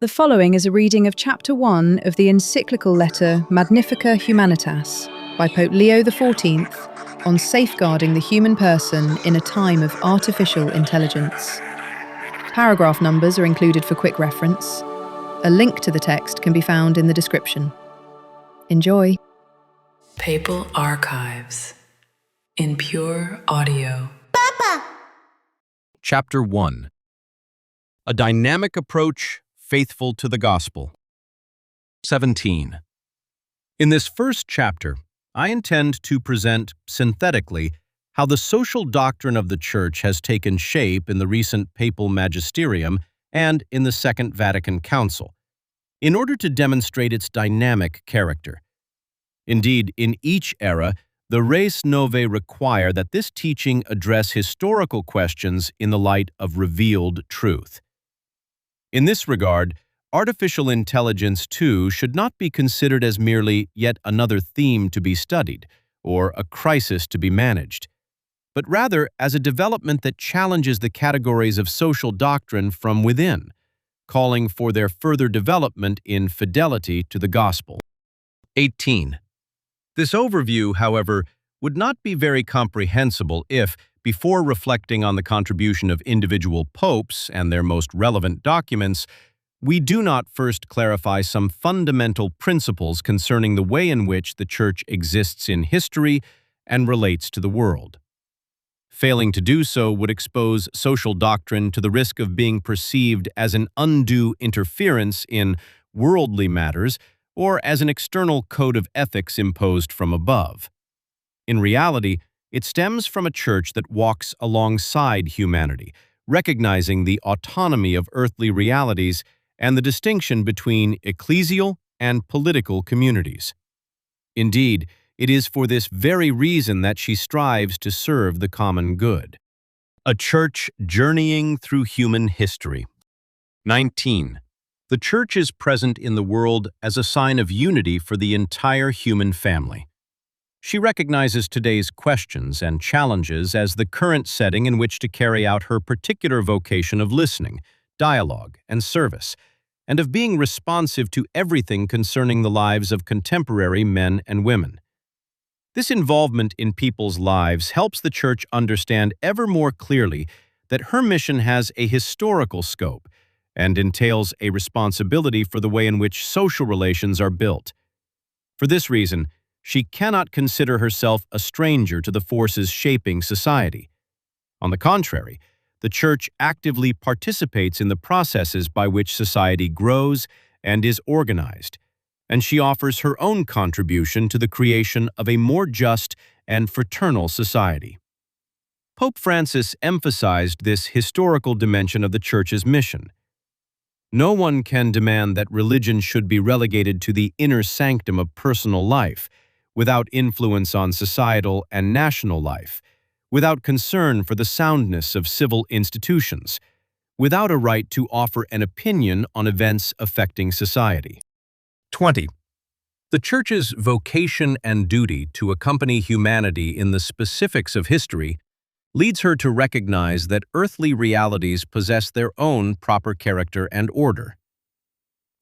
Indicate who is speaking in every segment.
Speaker 1: The following is a reading of Chapter 1 of the encyclical letter Magnifica Humanitas by Pope Leo XIV on safeguarding the human person in a time of artificial intelligence. Paragraph numbers are included for quick reference. A link to the text can be found in the description. Enjoy.
Speaker 2: Papal Archives in pure audio.
Speaker 3: Chapter 1. A dynamic approach faithful to the gospel. 17. In this first chapter, I intend to present synthetically how the social doctrine of the Church has taken shape in the recent papal magisterium and in the Second Vatican Council, in order to demonstrate its dynamic character. Indeed, in each era, the res novae require that this teaching address historical questions in the light of revealed truth. In this regard, artificial intelligence, too, should not be considered as merely yet another theme to be studied or a crisis to be managed, but rather as a development that challenges the categories of social doctrine from within, calling for their further development in fidelity to the gospel. 18. This overview, however, would not be very comprehensible if, before reflecting on the contribution of individual popes and their most relevant documents, we do not first clarify some fundamental principles concerning the way in which the Church exists in history and relates to the world. Failing to do so would expose social doctrine to the risk of being perceived as an undue interference in worldly matters or as an external code of ethics imposed from above. In reality, it stems from a Church that walks alongside humanity, recognizing the autonomy of earthly realities and the distinction between ecclesial and political communities. Indeed, it is for this very reason that she strives to serve the common good. A Church journeying through human history. 19. The Church is present in the world as a sign of unity for the entire human family. She recognizes today's questions and challenges as the current setting in which to carry out her particular vocation of listening, dialogue, and service, and of being responsive to everything concerning the lives of contemporary men and women. This involvement in people's lives helps the Church understand ever more clearly that her mission has a historical scope and entails a responsibility for the way in which social relations are built. For this reason, she cannot consider herself a stranger to the forces shaping society. On the contrary, the Church actively participates in the processes by which society grows and is organized, and she offers her own contribution to the creation of a more just and fraternal society. Pope Francis emphasized this historical dimension of the Church's mission. No one can demand that religion should be relegated to the inner sanctum of personal life, without influence on societal and national life, without concern for the soundness of civil institutions, without a right to offer an opinion on events affecting society. 20. The Church's vocation and duty to accompany humanity in the specifics of history leads her to recognize that earthly realities possess their own proper character and order.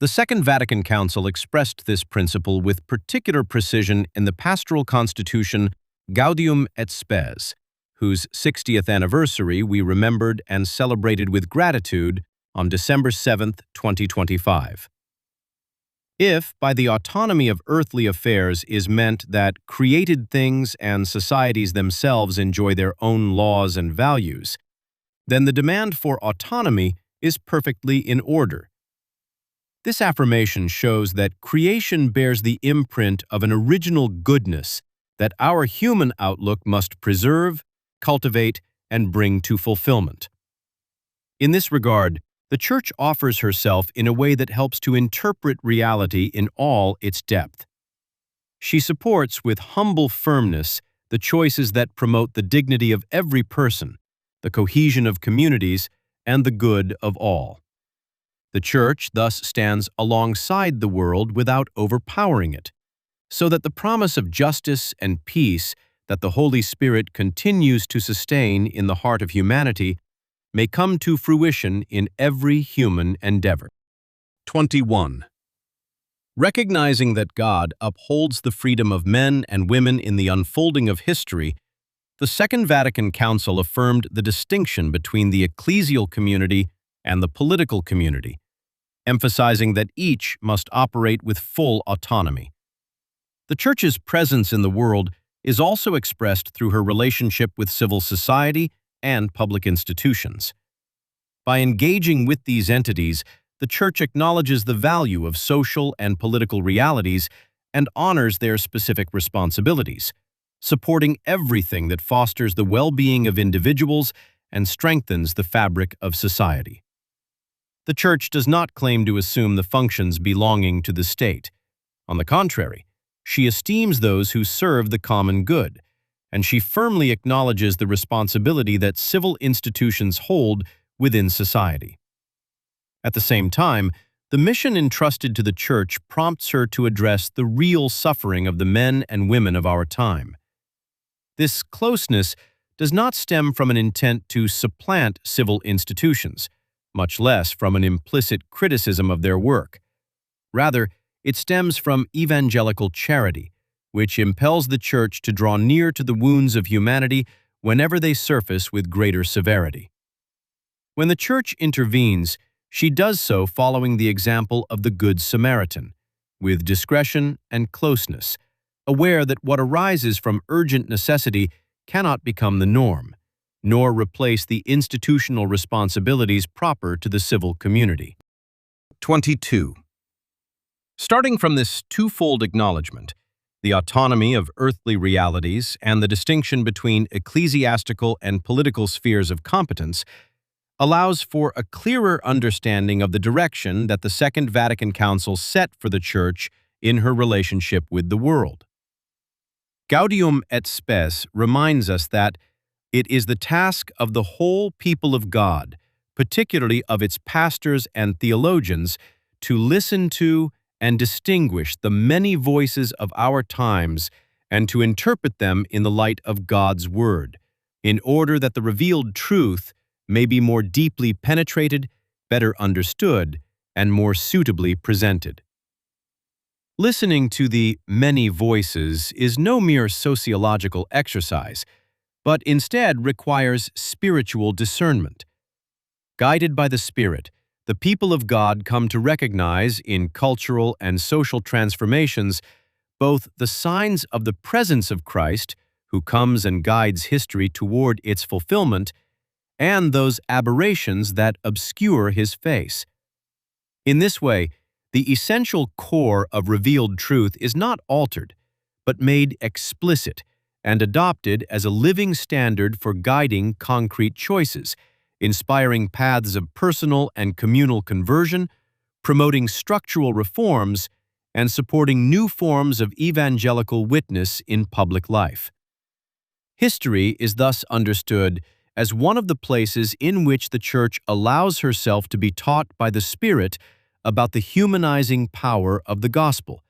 Speaker 3: The Second Vatican Council expressed this principle with particular precision in the pastoral constitution Gaudium et Spes, whose 60th anniversary we remembered and celebrated with gratitude on December 7, 2025. If, by the autonomy of earthly affairs, is meant that created things and societies themselves enjoy their own laws and values, then the demand for autonomy is perfectly in order. This affirmation shows that creation bears the imprint of an original goodness that our human outlook must preserve, cultivate, and bring to fulfillment. In this regard, the Church offers herself in a way that helps to interpret reality in all its depth. She supports with humble firmness the choices that promote the dignity of every person, the cohesion of communities, and the good of all. The Church thus stands alongside the world without overpowering it, so that the promise of justice and peace that the Holy Spirit continues to sustain in the heart of humanity may come to fruition in every human endeavor. 21. Recognizing that God upholds the freedom of men and women in the unfolding of history, the Second Vatican Council affirmed the distinction between the ecclesial community and the political community, emphasizing that each must operate with full autonomy. The Church's presence in the world is also expressed through her relationship with civil society and public institutions. By engaging with these entities, the Church acknowledges the value of social and political realities and honors their specific responsibilities, supporting everything that fosters the well-being of individuals and strengthens the fabric of society. The Church does not claim to assume the functions belonging to the state. On the contrary, she esteems those who serve the common good, and she firmly acknowledges the responsibility that civil institutions hold within society. At the same time, the mission entrusted to the Church prompts her to address the real suffering of the men and women of our time. This closeness does not stem from an intent to supplant civil institutions, much less from an implicit criticism of their work. Rather, it stems from evangelical charity, which impels the Church to draw near to the wounds of humanity whenever they surface with greater severity. When the Church intervenes, she does so following the example of the Good Samaritan, with discretion and closeness, aware that what arises from urgent necessity cannot become the norm, nor replace the institutional responsibilities proper to the civil community. 22. Starting from this twofold acknowledgement, the autonomy of earthly realities and the distinction between ecclesiastical and political spheres of competence, allows for a clearer understanding of the direction that the Second Vatican Council set for the Church in her relationship with the world. Gaudium et Spes reminds us that it is the task of the whole people of God, particularly of its pastors and theologians, to listen to and distinguish the many voices of our times and to interpret them in the light of God's Word, in order that the revealed truth may be more deeply penetrated, better understood, and more suitably presented. Listening to the many voices is no mere sociological exercise, but instead requires spiritual discernment. Guided by the Spirit, the people of God come to recognize in cultural and social transformations both the signs of the presence of Christ, who comes and guides history toward its fulfillment, and those aberrations that obscure his face. In this way, the essential core of revealed truth is not altered, but made explicit and adopted as a living standard for guiding concrete choices, inspiring paths of personal and communal conversion, promoting structural reforms, and supporting new forms of evangelical witness in public life. History is thus understood as one of the places in which the Church allows herself to be taught by the Spirit about the humanizing power of the gospel,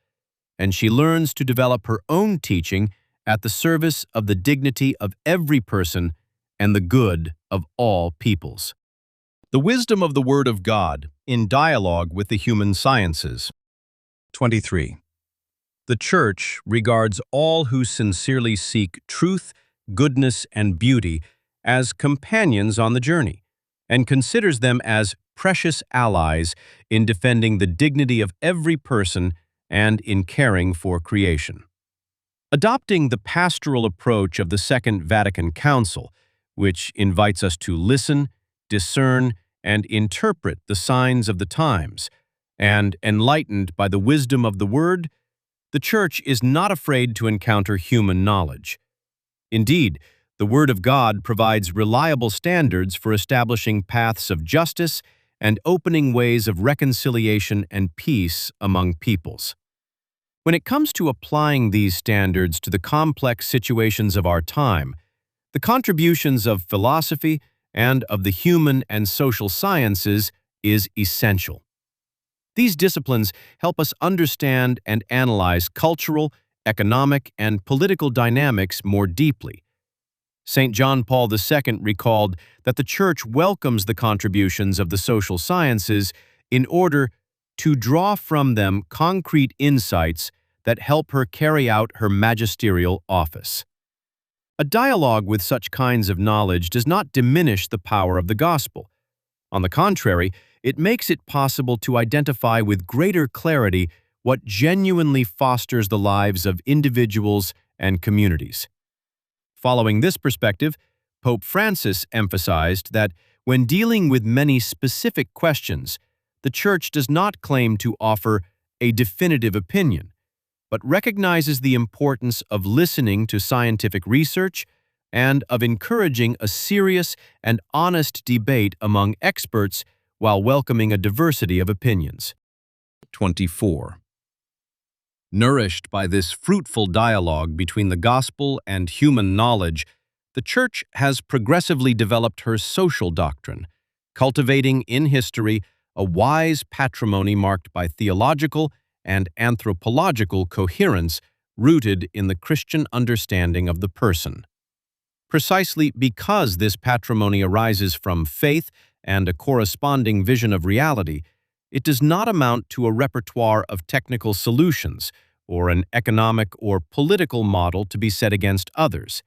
Speaker 3: and she learns to develop her own teaching at the service of the dignity of every person and the good of all peoples. The wisdom of the Word of God in dialogue with the human sciences. 23. The Church regards all who sincerely seek truth, goodness, and beauty as companions on the journey, and considers them as precious allies in defending the dignity of every person and in caring for creation. Adopting the pastoral approach of the Second Vatican Council, which invites us to listen, discern, and interpret the signs of the times, and enlightened by the wisdom of the Word, the Church is not afraid to encounter human knowledge. Indeed, the Word of God provides reliable standards for establishing paths of justice and opening ways of reconciliation and peace among peoples. When it comes to applying these standards to the complex situations of our time, the contributions of philosophy and of the human and social sciences is essential. These disciplines help us understand and analyze cultural, economic, and political dynamics more deeply. St. John Paul II recalled that the Church welcomes the contributions of the social sciences in order to draw from them concrete insights that help her carry out her magisterial office. A dialogue with such kinds of knowledge does not diminish the power of the gospel. On the contrary, it makes it possible to identify with greater clarity what genuinely fosters the lives of individuals and communities. Following this perspective, Pope Francis emphasized that when dealing with many specific questions, the Church does not claim to offer a definitive opinion, but recognizes the importance of listening to scientific research and of encouraging a serious and honest debate among experts while welcoming a diversity of opinions. 24. Nourished by this fruitful dialogue between the gospel and human knowledge, the Church has progressively developed her social doctrine, cultivating in history a wise patrimony marked by theological and anthropological coherence rooted in the Christian understanding of the person. Precisely because this patrimony arises from faith and a corresponding vision of reality, it does not amount to a repertoire of technical solutions or an economic or political model to be set against others.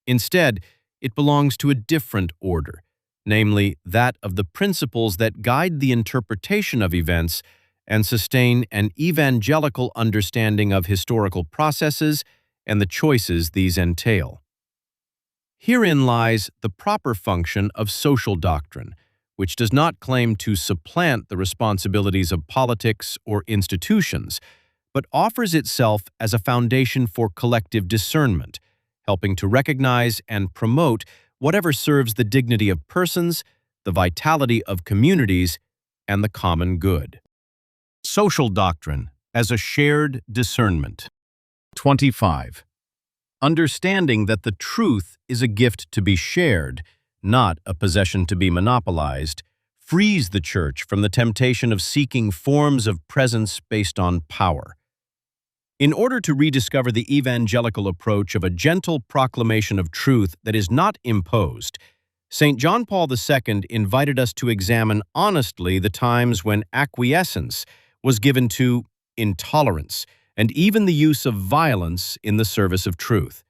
Speaker 3: Instead, it belongs to a different order, namely that of the principles that guide the interpretation of events and sustain an evangelical understanding of historical processes and the choices these entail. Herein lies the proper function of social doctrine, which does not claim to supplant the responsibilities of politics or institutions, but offers itself as a foundation for collective discernment, helping to recognize and promote whatever serves the dignity of persons, the vitality of communities, and the common good. Social doctrine as a shared discernment. 25. Understanding that the truth is a gift to be shared, not a possession to be monopolized, frees the Church from the temptation of seeking forms of presence based on power. In order to rediscover the evangelical approach of a gentle proclamation of truth that is not imposed, St. John Paul II invited us to examine honestly the times when acquiescence was given to intolerance and even the use of violence in the service of truth.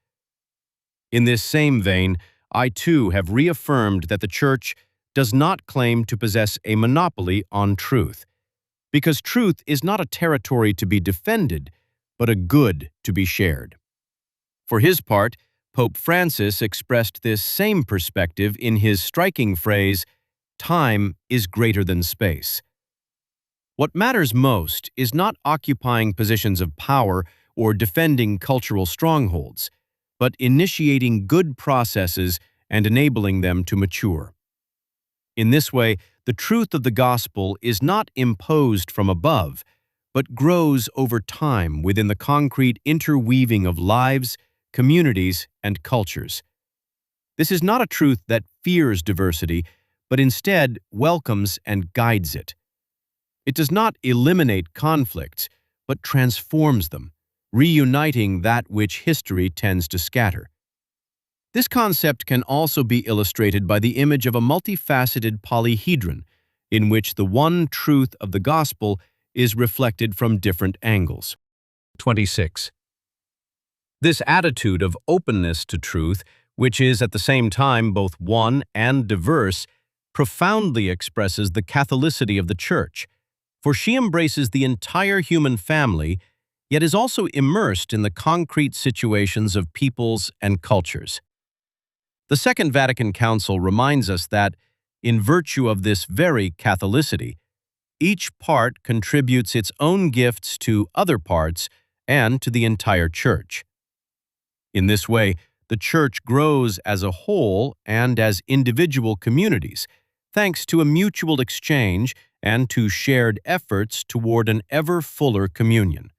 Speaker 3: In this same vein, I too have reaffirmed that the Church does not claim to possess a monopoly on truth, because truth is not a territory to be defended, but a good to be shared. For his part, Pope Francis expressed this same perspective in his striking phrase, "Time is greater than space." What matters most is not occupying positions of power or defending cultural strongholds, but initiating good processes and enabling them to mature. In this way, the truth of the gospel is not imposed from above, but grows over time within the concrete interweaving of lives, communities, and cultures. This is not a truth that fears diversity, but instead welcomes and guides it. It does not eliminate conflicts, but transforms them, reuniting that which history tends to scatter. This concept can also be illustrated by the image of a multifaceted polyhedron, in which the one truth of the gospel is reflected from different angles. 26. This attitude of openness to truth, which is at the same time both one and diverse, profoundly expresses the Catholicity of the Church, for she embraces the entire human family, yet is also immersed in the concrete situations of peoples and cultures. The Second Vatican Council reminds us that, in virtue of this very Catholicity, each part contributes its own gifts to other parts and to the entire Church. In this way, the Church grows as a whole and as individual communities, thanks to a mutual exchange and to shared efforts toward an ever fuller communion.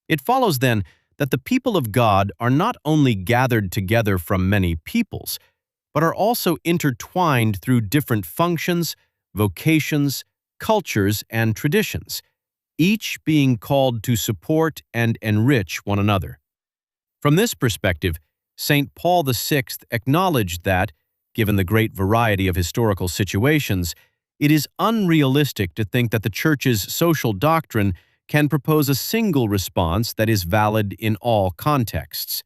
Speaker 3: It follows then that the people of God are not only gathered together from many peoples, but are also intertwined through different functions, vocations, cultures, and traditions, each being called to support and enrich one another. From this perspective, St. Paul VI acknowledged that, given the great variety of historical situations, It is unrealistic to think that the Church's social doctrine can propose a single response that is valid in all contexts.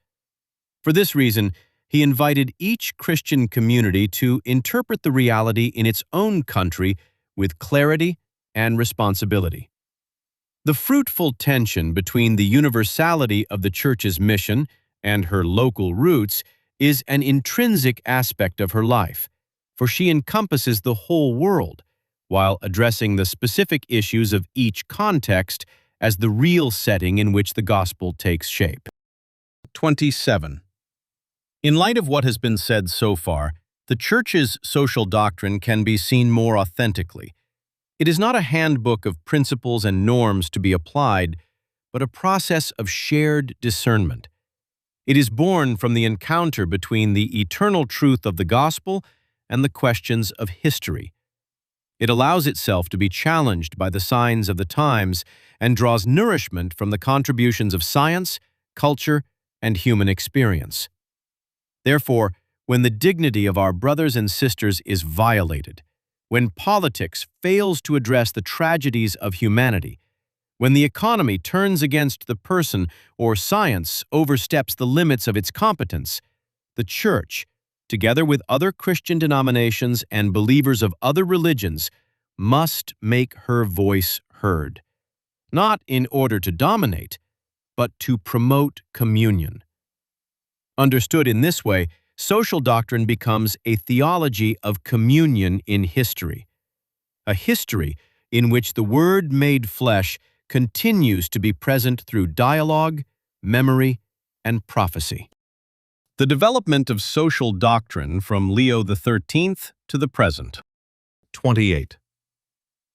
Speaker 3: For this reason, he invited each Christian community to interpret the reality in its own country with clarity and responsibility. The fruitful tension between the universality of the Church's mission and her local roots is an intrinsic aspect of her life, for she encompasses the whole world, while addressing the specific issues of each context as the real setting in which the gospel takes shape. 27. In light of what has been said so far, the Church's social doctrine can be seen more authentically. It is not a handbook of principles and norms to be applied, but a process of shared discernment. It is born from the encounter between the eternal truth of the gospel and the questions of history. It allows itself to be challenged by the signs of the times and draws nourishment from the contributions of science, culture, and human experience. Therefore, when the dignity of our brothers and sisters is violated, when politics fails to address the tragedies of humanity, when the economy turns against the person or science oversteps the limits of its competence, the Church, together with other Christian denominations and believers of other religions, must make her voice heard, not in order to dominate, but to promote communion. Understood in this way, social doctrine becomes a theology of communion in history, a history in which the Word made flesh continues to be present through dialogue, memory, and prophecy. The development of social doctrine from Leo XIII to the present. 28.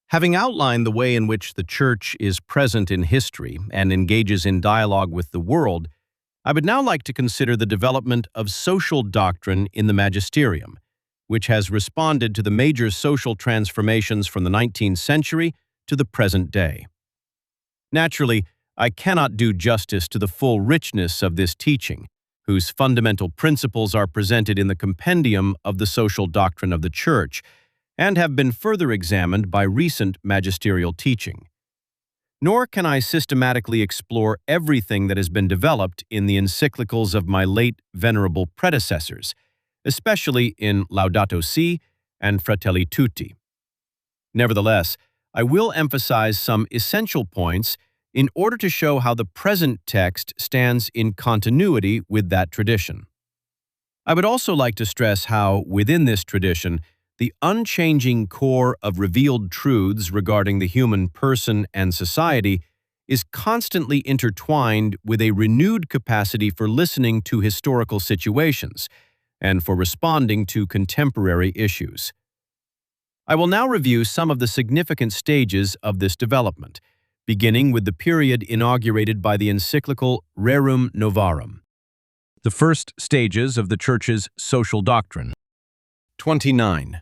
Speaker 3: Having outlined the way in which the Church is present in history and engages in dialogue with the world, I would now like to consider the development of social doctrine in the magisterium, which has responded to the major social transformations from the 19th century to the present day. Naturally, I cannot do justice to the full richness of this teaching, whose fundamental principles are presented in the compendium of the social doctrine of the Church, and have been further examined by recent magisterial teaching. Nor can I systematically explore everything that has been developed in the encyclicals of my late venerable predecessors, especially in Laudato Si and Fratelli Tutti. Nevertheless, I will emphasize some essential points in order to show how the present text stands in continuity with that tradition. I would also like to stress how, within this tradition, the unchanging core of revealed truths regarding the human person and society is constantly intertwined with a renewed capacity for listening to historical situations and for responding to contemporary issues. I will now review some of the significant stages of this development, beginning with the period inaugurated by the encyclical Rerum Novarum. The first stages of the Church's social doctrine. 29.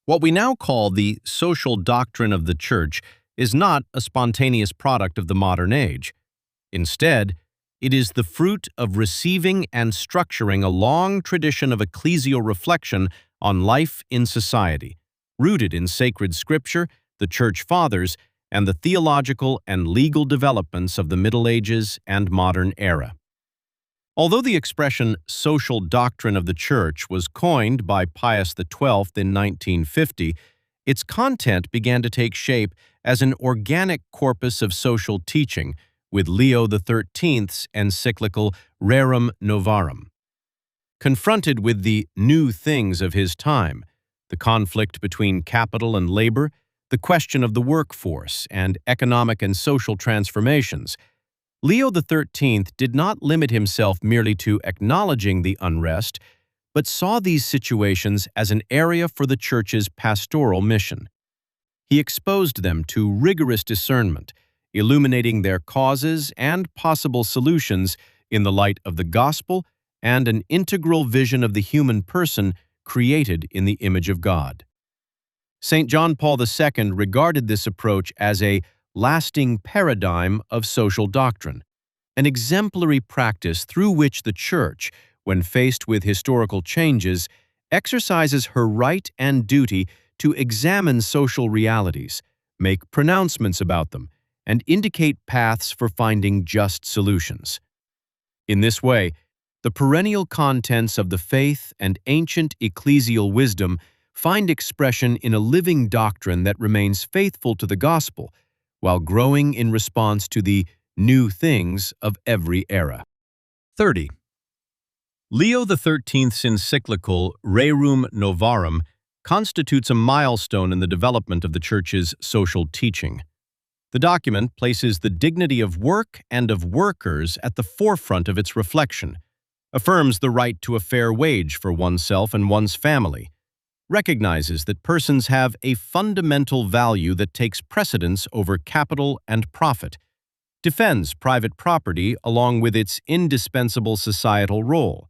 Speaker 3: What we now call the social doctrine of the Church is not a spontaneous product of the modern age. Instead, it is the fruit of receiving and structuring a long tradition of ecclesial reflection on life in society, rooted in sacred scripture, the Church Fathers, and the theological and legal developments of the Middle Ages and modern era. Although the expression social doctrine of the Church was coined by Pius XII in 1950, its content began to take shape as an organic corpus of social teaching with Leo XIII's encyclical Rerum Novarum. Confronted with the new things of his time, the conflict between capital and labor, the question of the workforce, and economic and social transformations, Leo XIII did not limit himself merely to acknowledging the unrest, but saw these situations as an area for the Church's pastoral mission. He exposed them to rigorous discernment, illuminating their causes and possible solutions in the light of the gospel and an integral vision of the human person created in the image of God. St. John Paul II regarded this approach as a lasting paradigm of social doctrine, an exemplary practice through which the Church, when faced with historical changes, exercises her right and duty to examine social realities, make pronouncements about them, and indicate paths for finding just solutions. In this way, the perennial contents of the faith and ancient ecclesial wisdom find expression in a living doctrine that remains faithful to the gospel, while growing in response to the new things of every era. 30. Leo XIII's encyclical Rerum Novarum constitutes a milestone in the development of the Church's social teaching. The document places the dignity of work and of workers at the forefront of its reflection, affirms the right to a fair wage for oneself and one's family, recognizes that persons have a fundamental value that takes precedence over capital and profit, defends private property along with its indispensable societal role,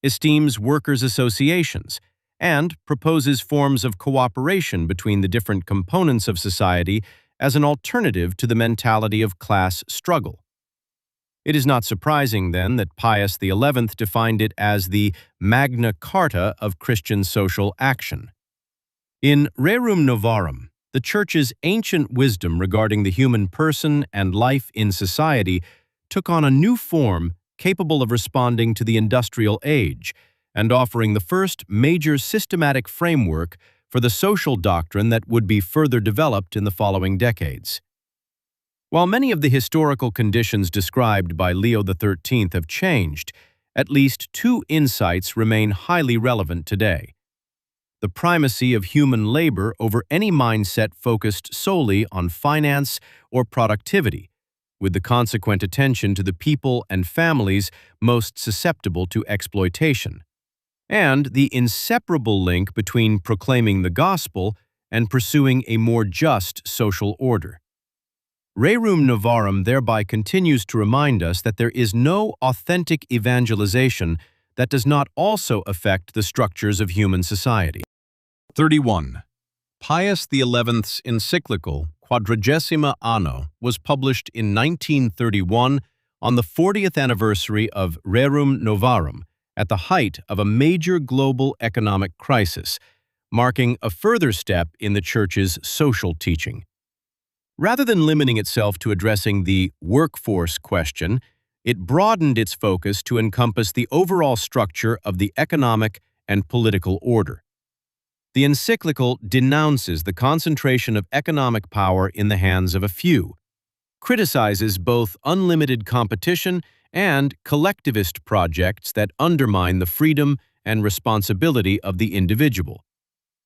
Speaker 3: esteems workers' associations, and proposes forms of cooperation between the different components of society as an alternative to the mentality of class struggle. It is not surprising, then, that Pius XI defined it as the Magna Carta of Christian social action. In Rerum Novarum, the Church's ancient wisdom regarding the human person and life in society took on a new form capable of responding to the industrial age and offering the first major systematic framework for the social doctrine that would be further developed in the following decades. While many of the historical conditions described by Leo XIII have changed, at least two insights remain highly relevant today: the primacy of human labor over any mindset focused solely on finance or productivity, with the consequent attention to the people and families most susceptible to exploitation, and the inseparable link between proclaiming the gospel and pursuing a more just social order. Rerum Novarum thereby continues to remind us that there is no authentic evangelization that does not also affect the structures of human society. 31. Pius XI's encyclical Quadragesima Anno was published in 1931 on the 40th anniversary of Rerum Novarum, at the height of a major global economic crisis, marking a further step in the Church's social teaching. Rather than limiting itself to addressing the workforce question, it broadened its focus to encompass the overall structure of the economic and political order. The encyclical denounces the concentration of economic power in the hands of a few, criticizes both unlimited competition and collectivist projects that undermine the freedom and responsibility of the individual,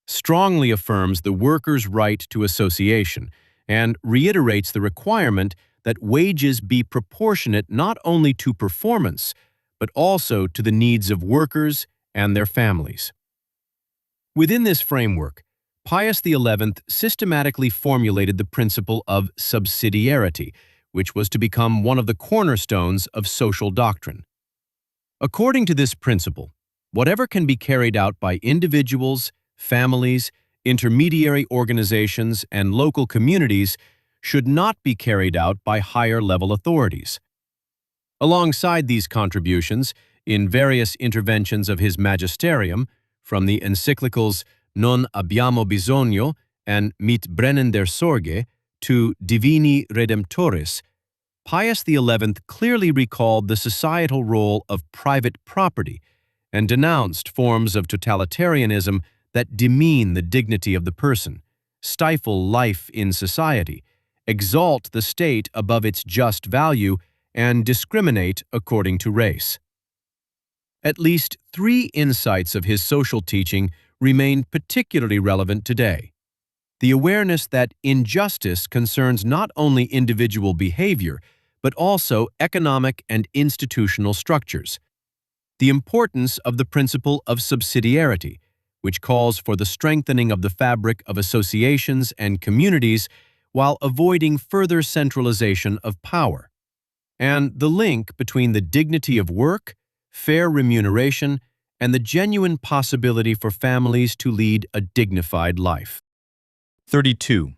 Speaker 3: strongly affirms the worker's right to association, and reiterates the requirement that wages be proportionate not only to performance, but also to the needs of workers and their families. Within this framework, Pius XI systematically formulated the principle of subsidiarity, which was to become one of the cornerstones of social doctrine. According to this principle, whatever can be carried out by individuals, families, intermediary organizations, and local communities should not be carried out by higher-level authorities. Alongside these contributions, in various interventions of his magisterium, from the encyclicals Non abbiamo bisogno and Mit brennen der Sorge to Divini Redemptoris, Pius XI clearly recalled the societal role of private property and denounced forms of totalitarianism that demean the dignity of the person, stifle life in society, exalt the state above its just value, and discriminate according to race. At least three insights of his social teaching remain particularly relevant today: the awareness that injustice concerns not only individual behavior, but also economic and institutional structures; the importance of the principle of subsidiarity, which calls for the strengthening of the fabric of associations and communities while avoiding further centralization of power; and the link between the dignity of work, fair remuneration, and the genuine possibility for families to lead a dignified life. 32.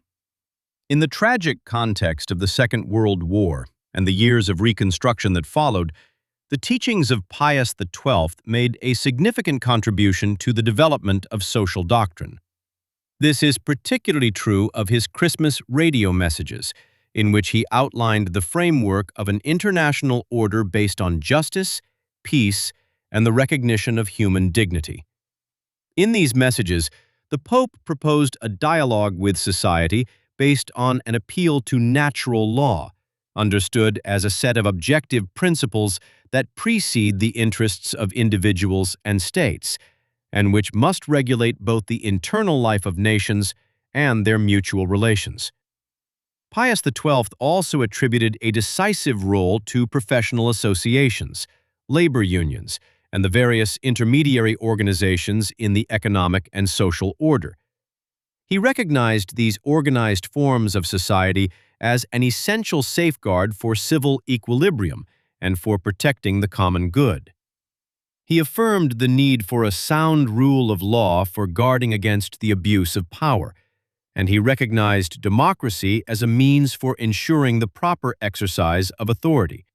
Speaker 3: In the tragic context of the Second World War and the years of Reconstruction that followed, the teachings of Pius XII made a significant contribution to the development of social doctrine. This is particularly true of his Christmas radio messages, in which he outlined the framework of an international order based on justice, peace, and the recognition of human dignity. In these messages, the Pope proposed a dialogue with society based on an appeal to natural law, understood as a set of objective principles that precede the interests of individuals and states, and which must regulate both the internal life of nations and their mutual relations. Pius XII also attributed a decisive role to professional associations, labor unions, and the various intermediary organizations in the economic and social order. He recognized these organized forms of society as an essential safeguard for civil equilibrium and for protecting the common good. He affirmed the need for a sound rule of law for guarding against the abuse of power, and he recognized democracy as a means for ensuring the proper exercise of authority.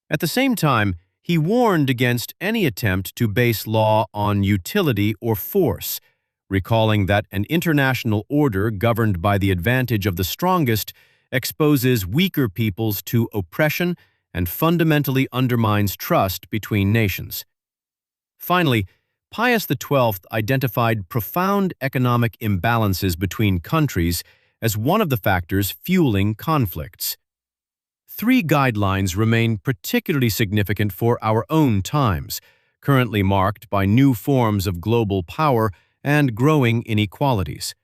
Speaker 3: At the same time, he warned against any attempt to base law on utility or force, recalling that an international order governed by the advantage of the strongest exposes weaker peoples to oppression and fundamentally undermines trust between nations. Finally, Pius XII identified profound economic imbalances between countries as one of the factors fueling conflicts. Three guidelines remain particularly significant for our own times, currently marked by new forms of global power and growing inequalities.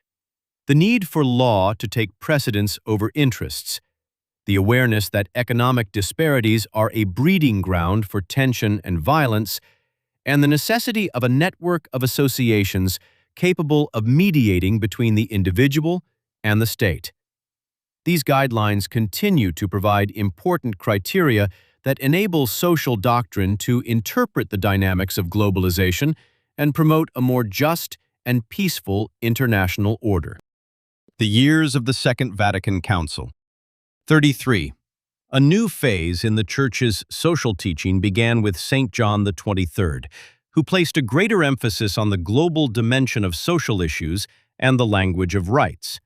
Speaker 3: The need for law to take precedence over interests, the awareness that economic disparities are a breeding ground for tension and violence, and the necessity of a network of associations capable of mediating between the individual and the state. These guidelines continue to provide important criteria that enable social doctrine to interpret the dynamics of globalization and promote a more just and peaceful international order. The years of the Second Vatican Council. 33. A new phase in the Church's social teaching began with St. John XXIII, who placed a greater emphasis on the global dimension of social issues and the language of rights.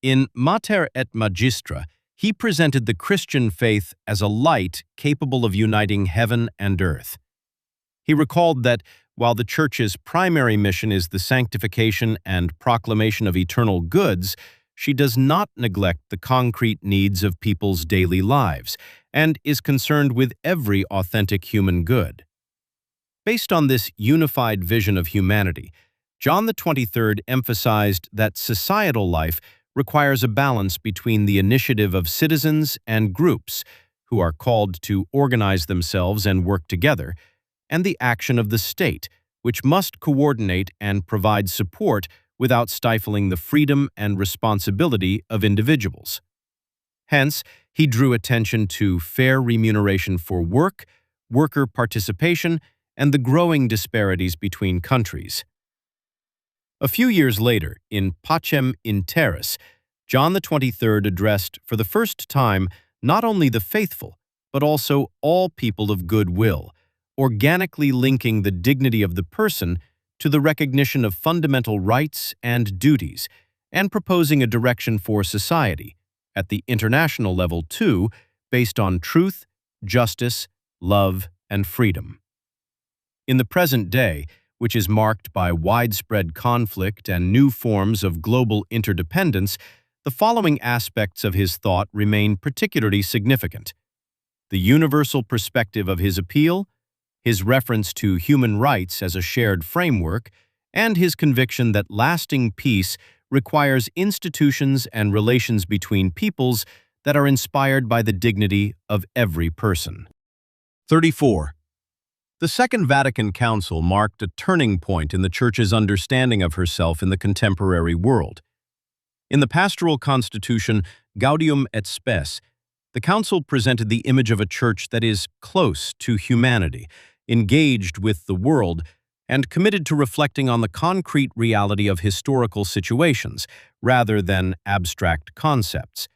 Speaker 3: In Mater et Magistra, he presented the Christian faith as a light capable of uniting heaven and earth. He recalled that while the Church's primary mission is the sanctification and proclamation of eternal goods, she does not neglect the concrete needs of people's daily lives and is concerned with every authentic human good. Based on this unified vision of humanity, John XXIII emphasized that societal life requires a balance between the initiative of citizens and groups, who are called to organize themselves and work together, and the action of the state, which must coordinate and provide support without stifling the freedom and responsibility of individuals. Hence, he drew attention to fair remuneration for work, worker participation, and the growing disparities between countries. A few years later, in Pacem in Terris, John XXIII addressed for the first time not only the faithful, but also all people of good will, organically linking the dignity of the person to the recognition of fundamental rights and duties, and proposing a direction for society, at the international level too, based on truth, justice, love, and freedom. In the present day, which is marked by widespread conflict and new forms of global interdependence, the following aspects of his thought remain particularly significant: the universal perspective of his appeal, his reference to human rights as a shared framework, and his conviction that lasting peace requires institutions and relations between peoples that are inspired by the dignity of every person. 34. The Second Vatican Council marked a turning point in the Church's understanding of herself in the contemporary world. In the pastoral constitution Gaudium et Spes, the Council presented the image of a Church that is close to humanity, engaged with the world, and committed to reflecting on the concrete reality of historical situations, rather than abstract concepts.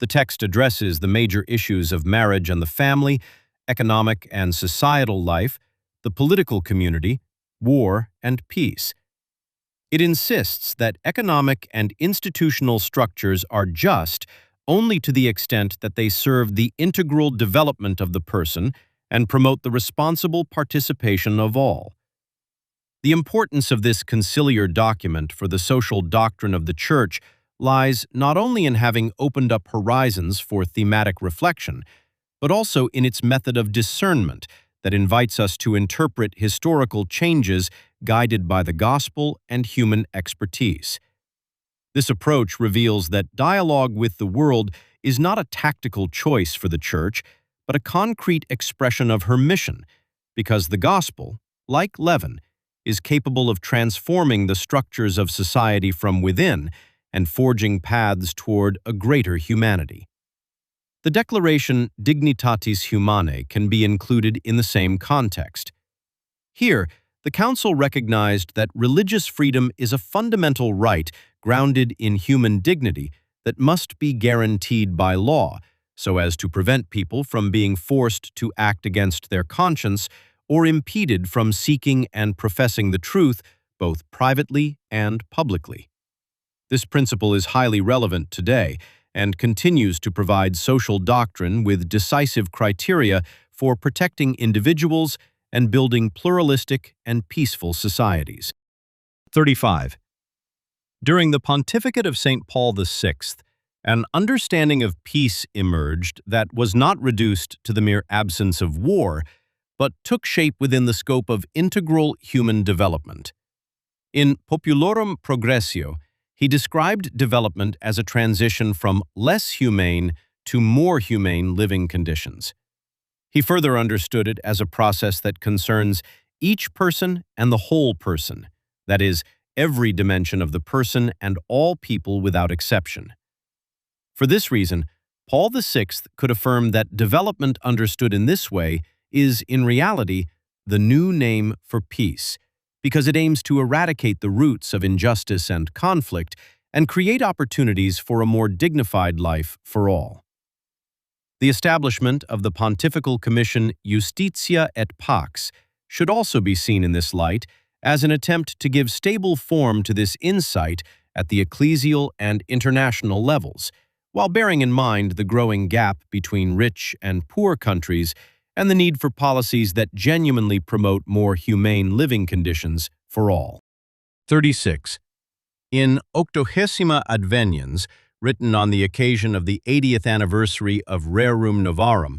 Speaker 3: The text addresses the major issues of marriage and the family, economic and societal life, the political community, war, and peace. It insists that economic and institutional structures are just only to the extent that they serve the integral development of the person and promote the responsible participation of all. The importance of this conciliar document for the social doctrine of the Church lies not only in having opened up horizons for thematic reflection, but also in its method of discernment that invites us to interpret historical changes guided by the gospel and human expertise. This approach reveals that dialogue with the world is not a tactical choice for the Church, but a concrete expression of her mission, because the gospel, like leaven, is capable of transforming the structures of society from within and forging paths toward a greater humanity. The declaration Dignitatis Humanae can be included in the same context. Here, the Council recognized that religious freedom is a fundamental right grounded in human dignity that must be guaranteed by law, so as to prevent people from being forced to act against their conscience or impeded from seeking and professing the truth both privately and publicly. This principle is highly relevant today and continues to provide social doctrine with decisive criteria for protecting individuals and building pluralistic and peaceful societies. 35. During the pontificate of St. Paul VI, an understanding of peace emerged that was not reduced to the mere absence of war, but took shape within the scope of integral human development. In Populorum Progressio, he described development as a transition from less humane to more humane living conditions. He further understood it as a process that concerns each person and the whole person, that is, every dimension of the person and all people without exception. For this reason, Paul VI could affirm that development understood in this way is, in reality, the new name for peace, because it aims to eradicate the roots of injustice and conflict and create opportunities for a more dignified life for all. The establishment of the Pontifical Commission Justitia et Pax should also be seen in this light as an attempt to give stable form to this insight at the ecclesial and international levels, while bearing in mind the growing gap between rich and poor countries and the need for policies that genuinely promote more humane living conditions for all. 36. In Octogesima Adveniens, written on the occasion of the 80th anniversary of Rerum Novarum,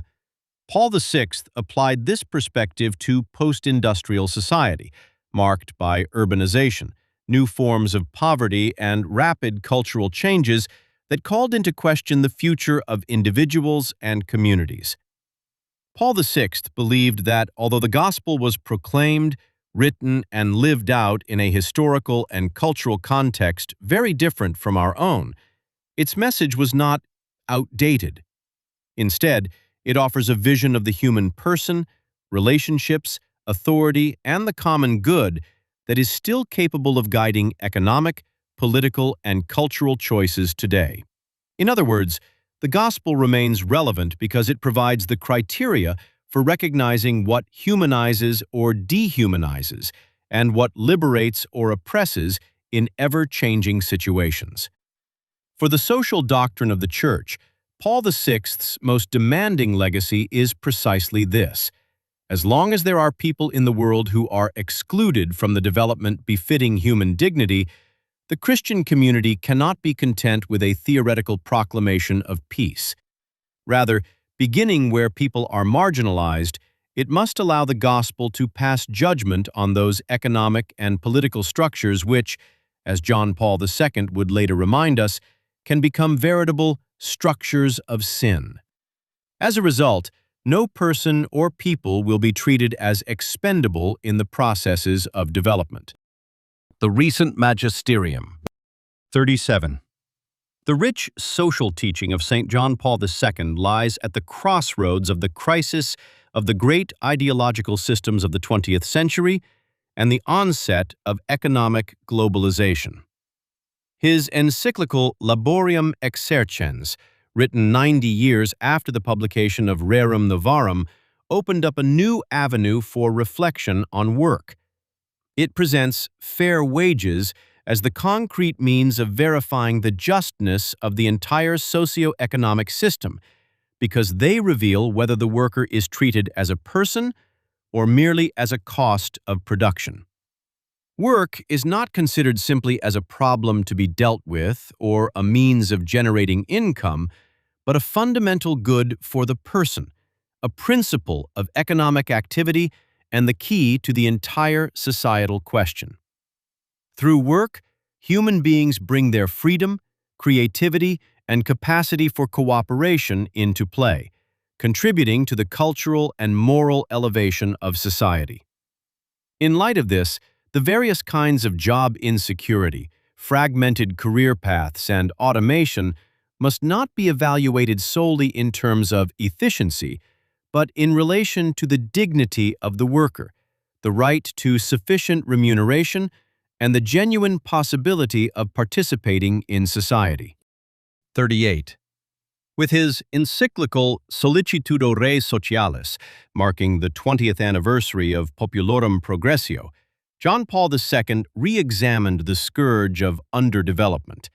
Speaker 3: Paul VI applied this perspective to post-industrial society, marked by urbanization, new forms of poverty, and rapid cultural changes that called into question the future of individuals and communities. Paul VI believed that although the gospel was proclaimed, written, and lived out in a historical and cultural context very different from our own, its message was not outdated. Instead, it offers a vision of the human person, relationships, authority, and the common good that is still capable of guiding economic, political, and cultural choices today. In other words, the gospel remains relevant because it provides the criteria for recognizing what humanizes or dehumanizes and what liberates or oppresses in ever-changing situations. For the social doctrine of the Church, Paul VI's most demanding legacy is precisely this: as long as there are people in the world who are excluded from the development befitting human dignity, the Christian community cannot be content with a theoretical proclamation of peace. Rather, beginning where people are marginalized, it must allow the gospel to pass judgment on those economic and political structures which, as John Paul II would later remind us, can become veritable structures of sin. As a result, no person or people will be treated as expendable in the processes of development. The recent magisterium. 37. The rich social teaching of St. John Paul II lies at the crossroads of the crisis of the great ideological systems of the 20th century and the onset of economic globalization. His encyclical Laborium Exercens, written 90 years after the publication of Rerum Novarum, opened up a new avenue for reflection on work. It presents fair wages as the concrete means of verifying the justness of the entire socio-economic system, because they reveal whether the worker is treated as a person or merely as a cost of production. Work is not considered simply as a problem to be dealt with or a means of generating income, but a fundamental good for the person, a principle of economic activity and the key to the entire societal question. Through work, human beings bring their freedom, creativity, and capacity for cooperation into play, contributing to the cultural and moral elevation of society. In light of this, the various kinds of job insecurity, fragmented career paths, and automation must not be evaluated solely in terms of efficiency, but in relation to the dignity of the worker, the right to sufficient remuneration, and the genuine possibility of participating in society. 38. With his encyclical Sollicitudo Re Socialis, marking the 20th anniversary of Populorum Progressio, John Paul II re-examined the scourge of underdevelopment.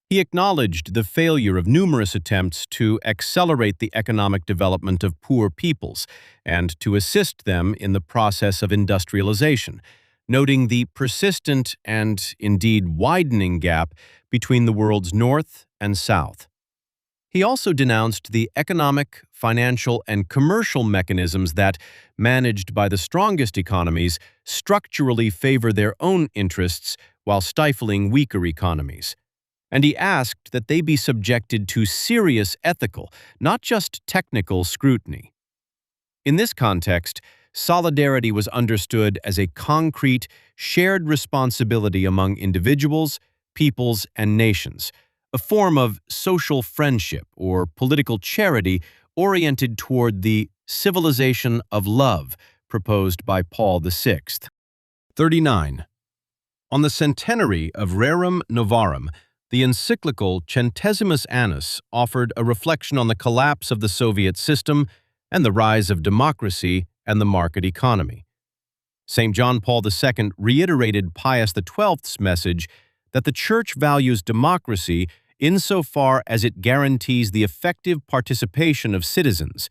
Speaker 3: He acknowledged the failure of numerous attempts to accelerate the economic development of poor peoples and to assist them in the process of industrialization, noting the persistent and, indeed, widening gap between the world's North and South. He also denounced the economic, financial, and commercial mechanisms that, managed by the strongest economies, structurally favor their own interests while stifling weaker economies. And he asked that they be subjected to serious ethical, not just technical scrutiny. In this context, solidarity was understood as a concrete, shared responsibility among individuals, peoples, and nations, a form of social friendship or political charity oriented toward the civilization of love proposed by Paul VI. 39. On the centenary of Rerum Novarum, the encyclical Centesimus Annus offered a reflection on the collapse of the Soviet system and the rise of democracy and the market economy. St. John Paul II reiterated Pius XII's message that the Church values democracy insofar as it guarantees the effective participation of citizens,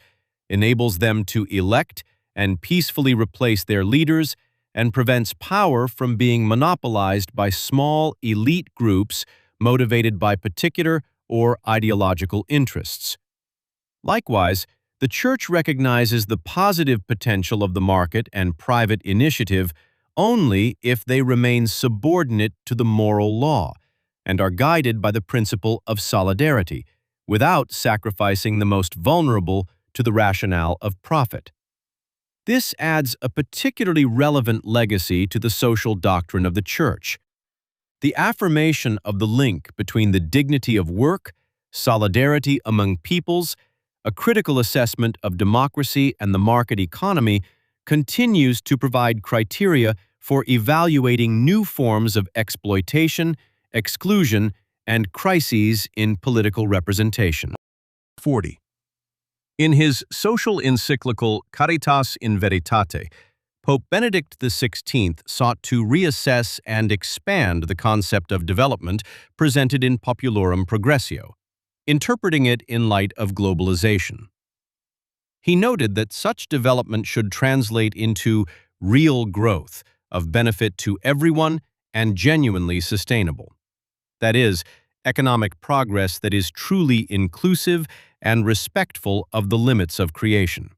Speaker 3: enables them to elect and peacefully replace their leaders, and prevents power from being monopolized by small elite groups motivated by particular or ideological interests. Likewise, the Church recognizes the positive potential of the market and private initiative only if they remain subordinate to the moral law and are guided by the principle of solidarity, without sacrificing the most vulnerable to the rationale of profit. This adds a particularly relevant legacy to the social doctrine of the Church. The affirmation of the link between the dignity of work, solidarity among peoples, a critical assessment of democracy and the market economy continues to provide criteria for evaluating new forms of exploitation, exclusion, and crises in political representation. 40. In his social encyclical Caritas in Veritate, Pope Benedict XVI sought to reassess and expand the concept of development presented in Populorum Progressio, interpreting it in light of globalization. He noted that such development should translate into real growth of benefit to everyone and genuinely sustainable. That is, economic progress that is truly inclusive and respectful of the limits of creation.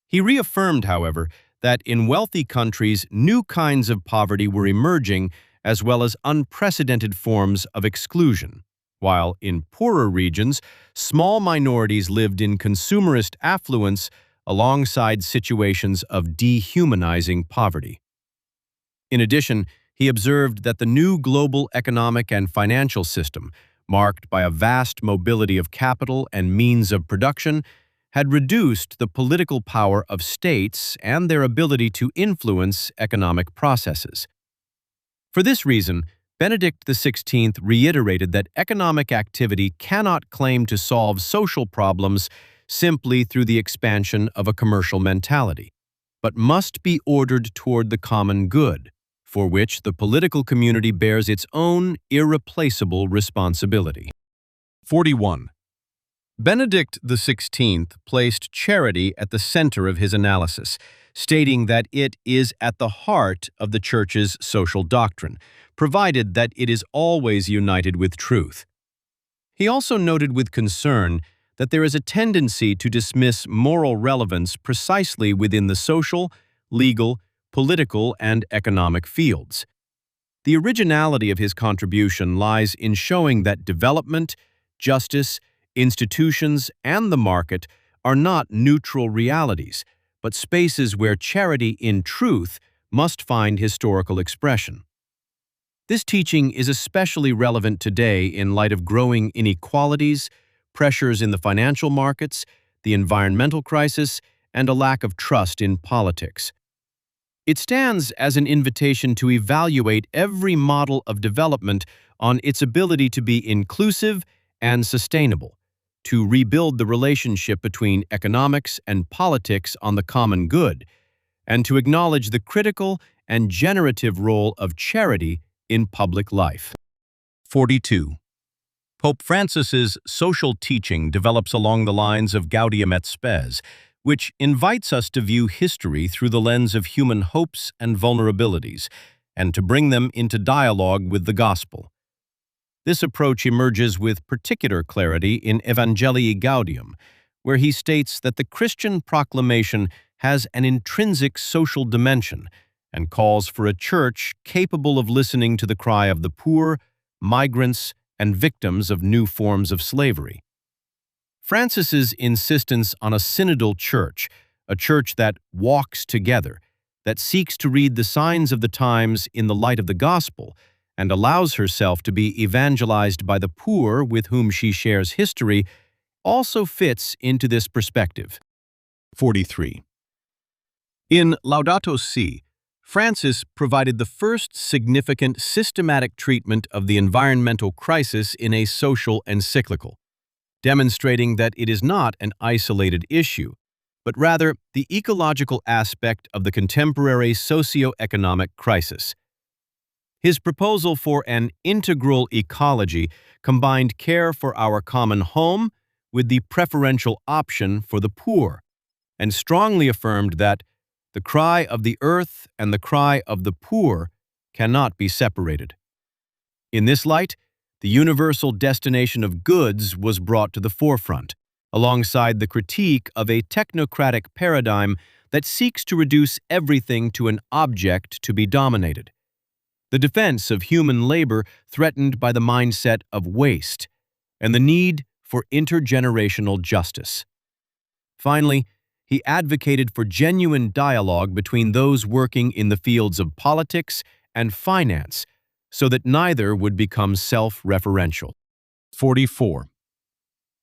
Speaker 3: He reaffirmed, however, that in wealthy countries new kinds of poverty were emerging as well as unprecedented forms of exclusion, while in poorer regions, small minorities lived in consumerist affluence alongside situations of dehumanizing poverty. In addition, he observed that the new global economic and financial system, marked by a vast mobility of capital and means of production, had reduced the political power of states and their ability to influence economic processes. For this reason, Benedict XVI reiterated that economic activity cannot claim to solve social problems simply through the expansion of a commercial mentality, but must be ordered toward the common good, for which the political community bears its own irreplaceable responsibility. 41. Benedict XVI placed charity at the center of his analysis, stating that it is at the heart of the Church's social doctrine, provided that it is always united with truth. He also noted with concern that there is a tendency to dismiss moral relevance precisely within the social, legal, political, and economic fields. The originality of his contribution lies in showing that development, justice, institutions, and the market are not neutral realities, but spaces where charity in truth must find historical expression. This teaching is especially relevant today in light of growing inequalities, pressures in the financial markets, the environmental crisis, and a lack of trust in politics. It stands as an invitation to evaluate every model of development on its ability to be inclusive and sustainable, to rebuild the relationship between economics and politics on the common good, and to acknowledge the critical and generative role of charity in public life. 42. Pope Francis's social teaching develops along the lines of Gaudium et Spes, which invites us to view history through the lens of human hopes and vulnerabilities, and to bring them into dialogue with the gospel. This approach emerges with particular clarity in Evangelii Gaudium, where he states that the Christian proclamation has an intrinsic social dimension and calls for a church capable of listening to the cry of the poor, migrants, and victims of new forms of slavery. Francis's insistence on a synodal church, a church that walks together, that seeks to read the signs of the times in the light of the gospel, and allows herself to be evangelized by the poor with whom she shares history, also fits into this perspective. 43. In Laudato Si, Francis provided the first significant systematic treatment of the environmental crisis in a social encyclical, demonstrating that it is not an isolated issue, but rather the ecological aspect of the contemporary socio-economic crisis. His proposal for an integral ecology combined care for our common home with the preferential option for the poor, and strongly affirmed that the cry of the earth and the cry of the poor cannot be separated. In this light, the universal destination of goods was brought to the forefront, alongside the critique of a technocratic paradigm that seeks to reduce everything to an object to be dominated. The defense of human labor threatened by the mindset of waste, and the need for intergenerational justice. Finally, he advocated for genuine dialogue between those working in the fields of politics and finance, so that neither would become self-referential. 44.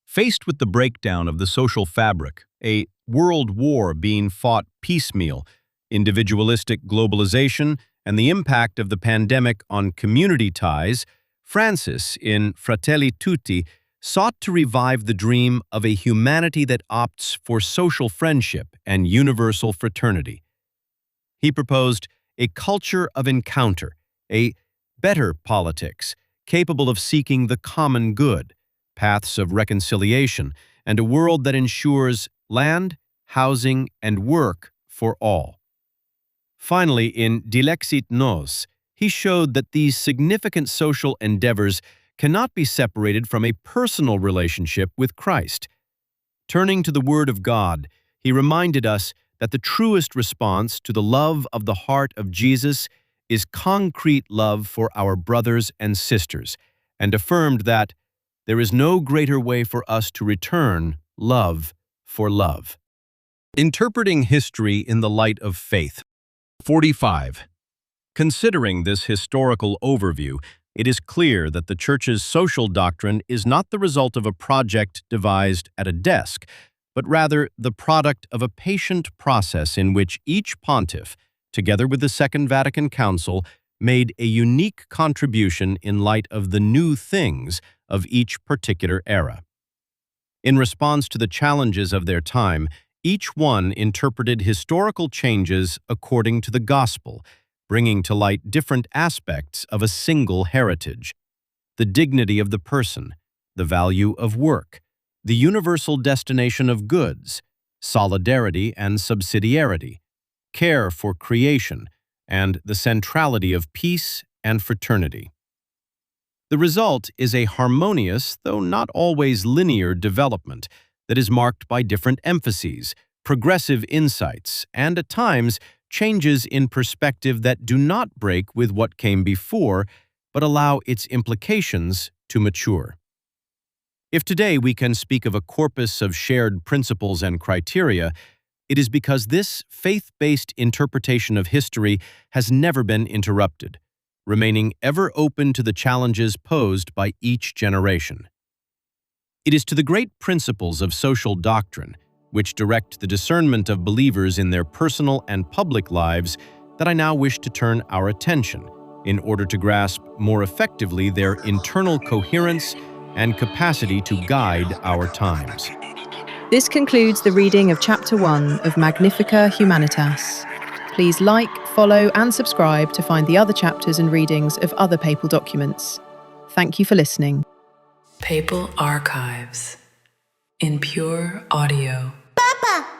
Speaker 3: Faced with the breakdown of the social fabric, a world war being fought piecemeal, individualistic globalization, and the impact of the pandemic on community ties, Francis, in Fratelli Tutti, sought to revive the dream of a humanity that opts for social friendship and universal fraternity. He proposed a culture of encounter, a better politics, capable of seeking the common good, paths of reconciliation, and a world that ensures land, housing, and work for all. Finally, in Dilexit Nos, he showed that these significant social endeavors cannot be separated from a personal relationship with Christ. Turning to the Word of God, he reminded us that the truest response to the love of the heart of Jesus is concrete love for our brothers and sisters, and affirmed that there is no greater way for us to return love for love. Interpreting history in the light of faith. 45. Considering this historical overview, it is clear that the Church's social doctrine is not the result of a project devised at a desk, but rather the product of a patient process in which each pontiff, together with the Second Vatican Council, made a unique contribution in light of the new things of each particular era. In response to the challenges of their time, each one interpreted historical changes according to the gospel, bringing to light different aspects of a single heritage: the dignity of the person, the value of work, the universal destination of goods, solidarity and subsidiarity, care for creation, and the centrality of peace and fraternity. The result is a harmonious, though not always linear, development that is marked by different emphases, progressive insights, and at times changes in perspective that do not break with what came before, but allow its implications to mature. If today we can speak of a corpus of shared principles and criteria, it is because this faith-based interpretation of history has never been interrupted, remaining ever open to the challenges posed by each generation. It is to the great principles of social doctrine, which direct the discernment of believers in their personal and public lives, that I now wish to turn our attention, in order to grasp more effectively their internal coherence and capacity to guide our times.
Speaker 1: This concludes the reading of Chapter 1 of Magnifica Humanitas. Please like, follow, and subscribe to find the other chapters and readings of other papal documents. Thank you for listening.
Speaker 2: Papal Archives in pure audio.
Speaker 4: Papa!